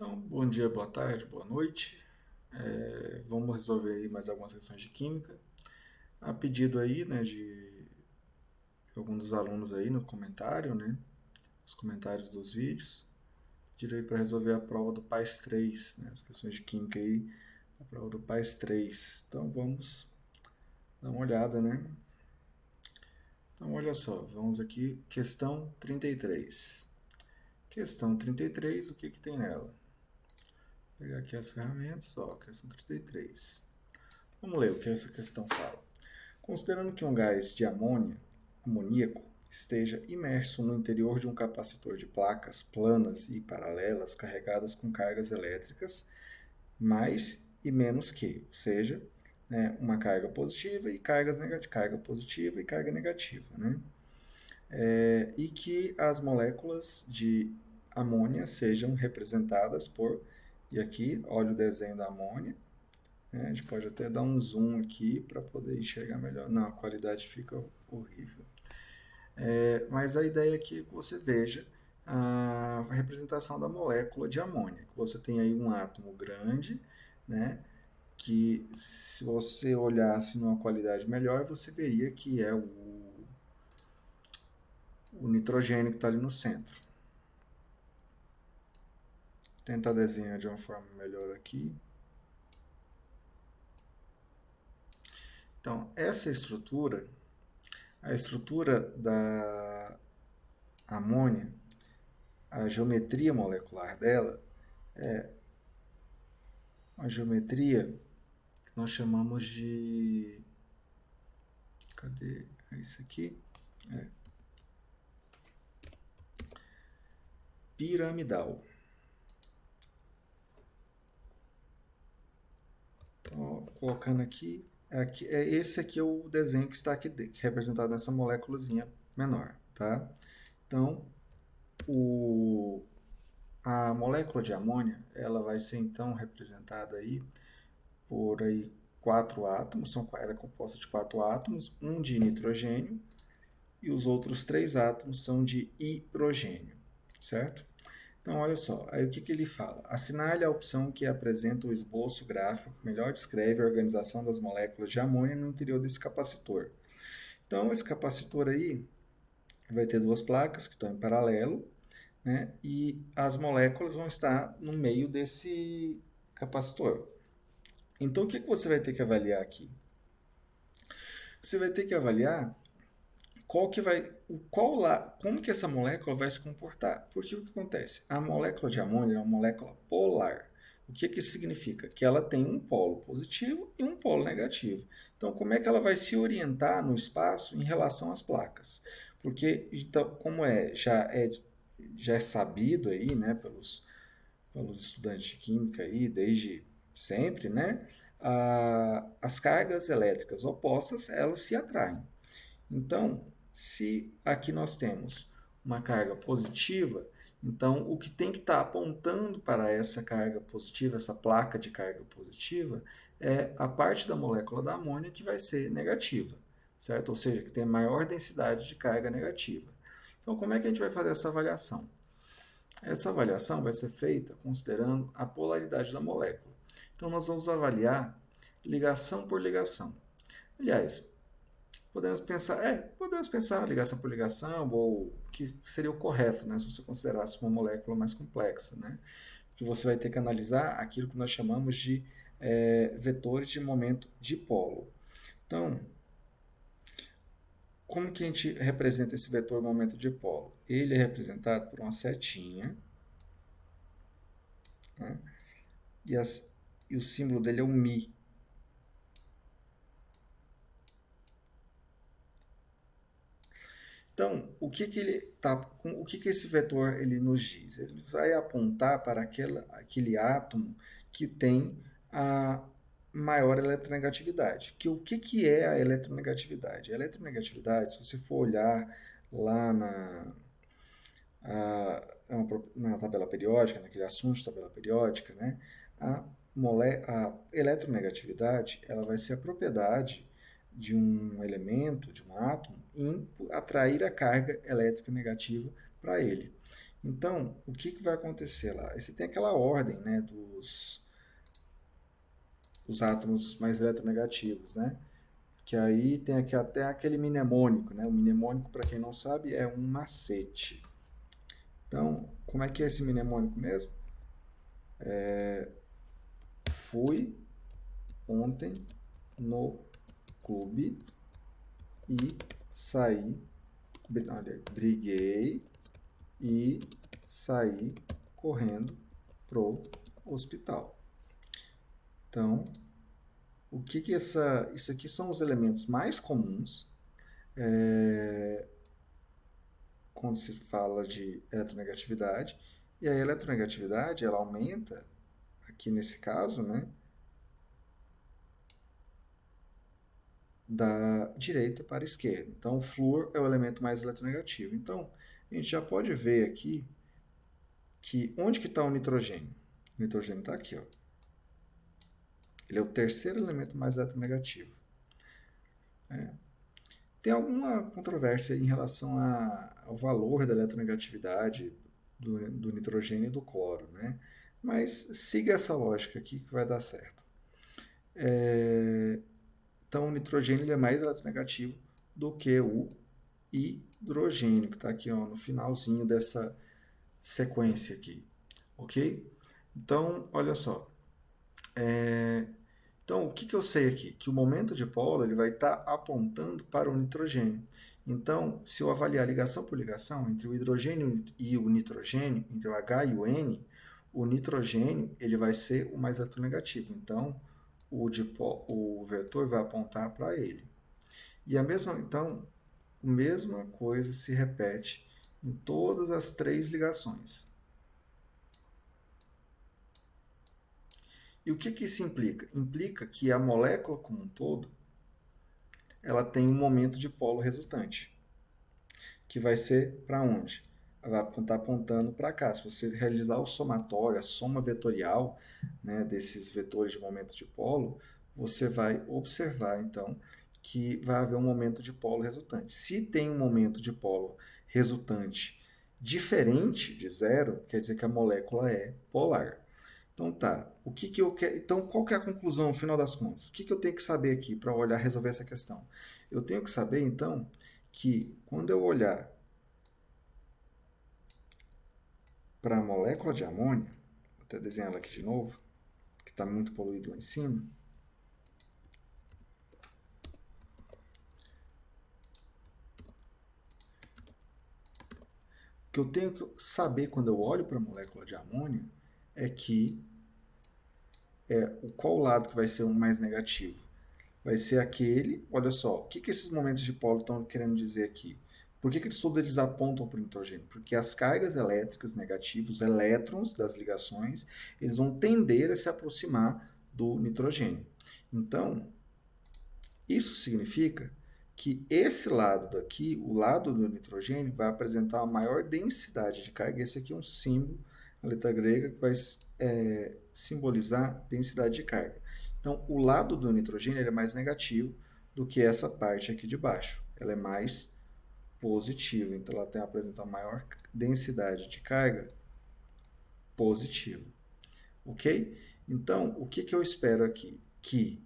Então, bom dia, boa tarde, boa noite. Vamos resolver aí mais algumas questões de química. A pedido aí, né, de algum dos alunos aí no comentário, né, nos comentários dos vídeos. Pediram aí para resolver a prova do PAS 3, né, as questões de química aí, a prova do PAS 3. Então, vamos dar uma olhada, né. Então, olha só, vamos aqui, questão 33. Questão 33, o que que tem nela? Vou pegar aqui as ferramentas, ó, questão 33. Vamos ler o que essa questão fala. Considerando que um gás de amoníaco, esteja imerso no interior de um capacitor de placas planas e paralelas carregadas com cargas elétricas mais e menos que, ou seja, né, uma carga positiva e carga positiva e carga negativa, né? E que as moléculas de amônia sejam representadas por, e aqui, olha o desenho da amônia, a gente pode até dar um zoom aqui para poder enxergar melhor. Não, a qualidade fica horrível. Mas a ideia aqui é que você veja a representação da molécula de amônia. Você tem aí um átomo grande, né, que se você olhasse numa qualidade melhor, você veria que é o nitrogênio que está ali no centro. Vou tentar desenhar de uma forma melhor aqui. Então, essa estrutura, a estrutura da amônia, a geometria molecular dela é uma geometria que nós chamamos de... Cadê? É isso aqui? Piramidal. Então, colocando aqui, esse aqui é o desenho que está aqui, que é representado nessa moléculazinha menor, tá? Então, a molécula de amônia, ela vai ser então representada aí por aí 4 átomos, ela é composta de 4 átomos, um de nitrogênio e os outros 3 átomos são de hidrogênio, certo? Então, olha só, aí o que, que ele fala? Assinale a opção que apresenta o esboço gráfico que melhor descreve a organização das moléculas de amônia no interior desse capacitor. Então, esse capacitor aí vai ter duas placas que estão em paralelo, né? E as moléculas vão estar no meio desse capacitor. Então, o que, que você vai ter que avaliar aqui? Você vai ter que avaliar como que essa molécula vai se comportar. Porque o que acontece? A molécula de amônia é uma molécula polar. O que, que isso significa? Que ela tem um polo positivo e um polo negativo. Então, como é que ela vai se orientar no espaço em relação às placas? Porque, então, já é sabido aí, né, pelos estudantes de química aí, desde sempre, né, as cargas elétricas opostas, elas se atraem. Então, se aqui nós temos uma carga positiva, então o que tem que estar apontando para essa carga positiva, essa placa de carga positiva, é a parte da molécula da amônia que vai ser negativa, certo? Ou seja, que tem maior densidade de carga negativa. Então, como é que a gente vai fazer essa avaliação? Essa avaliação vai ser feita considerando a polaridade da molécula. Então, nós vamos avaliar ligação por ligação. Aliás, podemos pensar ligação por ligação, ou que seria o correto, né, se você considerasse uma molécula mais complexa, né? Porque você vai ter que analisar aquilo que nós chamamos de vetores de momento dipolo. Então, como que a gente representa esse vetor momento dipolo? Ele é representado por uma setinha, né? E o símbolo dele é o Mi. Então, o que esse vetor ele nos diz? Ele vai apontar para aquele átomo que tem a maior eletronegatividade. O que é a eletronegatividade? A eletronegatividade, se você for olhar lá na tabela periódica, naquele assunto de tabela periódica, né, a eletronegatividade ela vai ser a propriedade de um elemento, de um átomo, em atrair a carga elétrica negativa para ele. Então, o que vai acontecer lá? Aí você tem aquela ordem, né, dos átomos mais eletronegativos, né? Que aí tem aqui até aquele mnemônico, né? O mnemônico, para quem não sabe, é um macete. Então, como é que é esse mnemônico mesmo? Fui ontem no clube e saí, olha, briguei e saí correndo pro hospital. Então, o que isso aqui são os elementos mais comuns quando se fala de eletronegatividade, e a eletronegatividade ela aumenta, aqui nesse caso, né, da direita para a esquerda. Então, o flúor é o elemento mais eletronegativo. Então, a gente já pode ver aqui que onde que está o nitrogênio? O nitrogênio está aqui, ó. Ele é o terceiro elemento mais eletronegativo. Tem alguma controvérsia em relação ao valor da eletronegatividade do nitrogênio e do cloro, né? Mas siga essa lógica aqui que vai dar certo. Então, o nitrogênio ele é mais eletronegativo do que o hidrogênio, que está aqui ó, no finalzinho dessa sequência aqui, ok? Então, olha só. Então, o que eu sei aqui? Que o momento dipolo ele vai estar apontando para o nitrogênio. Então, se eu avaliar ligação por ligação entre o hidrogênio e o nitrogênio, entre o H e o N, o nitrogênio ele vai ser o mais eletronegativo. Então, o vetor vai apontar para ele. E a mesma coisa se repete em todas as três ligações. E o que isso implica? Implica que a molécula como um todo ela tem um momento de polo resultante, que vai ser para onde? Vai estar apontando para cá. Se você realizar o somatório, a soma vetorial, né, desses vetores de momento de polo, você vai observar, então, que vai haver um momento de polo resultante. Se tem um momento de polo resultante diferente de zero, quer dizer que a molécula é polar. Então tá, o que eu quero? Então qual que é a conclusão no final das contas? O que eu tenho que saber aqui para olhar resolver essa questão? Eu tenho que saber então que quando eu olhar para a molécula de amônia, vou até desenhar ela aqui de novo, que está muito poluído lá em cima. O que eu tenho que saber quando eu olho para a molécula de amônia é que qual lado que vai ser o mais negativo? Vai ser aquele, olha só, o que esses momentos de polo estão querendo dizer aqui? Por que todos eles apontam para o nitrogênio? Porque as cargas elétricas negativas, os elétrons das ligações, eles vão tender a se aproximar do nitrogênio. Então, isso significa que esse lado daqui, o lado do nitrogênio, vai apresentar uma maior densidade de carga. Esse aqui é um símbolo, a letra grega, que vai simbolizar densidade de carga. Então, o lado do nitrogênio ele é mais negativo do que essa parte aqui de baixo. Ela é mais positiva, então ela tem apresentar maior densidade de carga positiva. Ok? Então, o que eu espero aqui? Que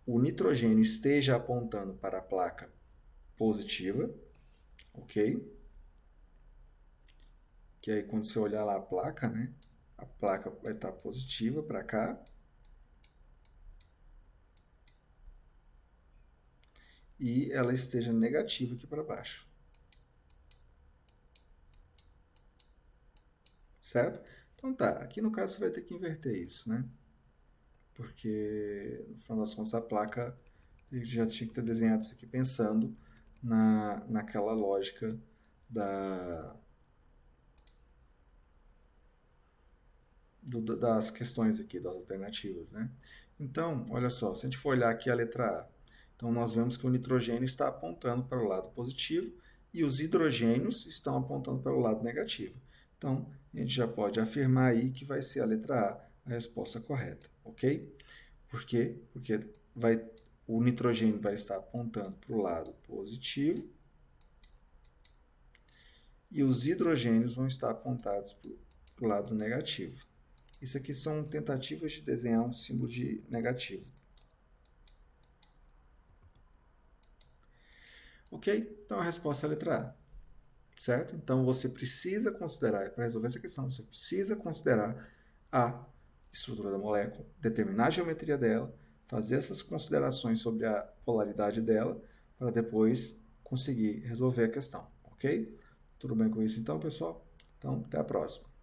o nitrogênio esteja apontando para a placa positiva, ok? Que aí quando você olhar lá a placa, né? A placa vai estar positiva para cá. E ela esteja negativa aqui para baixo. Certo? Então tá, aqui no caso você vai ter que inverter isso, né? Porque no final das contas a placa já tinha que ter desenhado isso aqui pensando naquela lógica das questões aqui, das alternativas, né? Então, olha só, se a gente for olhar aqui a letra A, então nós vemos que o nitrogênio está apontando para o lado positivo e os hidrogênios estão apontando para o lado negativo. Então, a gente já pode afirmar aí que vai ser a letra A a resposta correta, ok? Por quê? Porque o nitrogênio vai estar apontando para o lado positivo e os hidrogênios vão estar apontados para o lado negativo. Isso aqui são tentativas de desenhar um símbolo de negativo. Ok? Então a resposta é a letra A. Certo? Então você precisa considerar, para resolver essa questão, você precisa considerar a estrutura da molécula, determinar a geometria dela, fazer essas considerações sobre a polaridade dela, para depois conseguir resolver a questão. Ok? Tudo bem com isso então, pessoal? Então, até a próxima.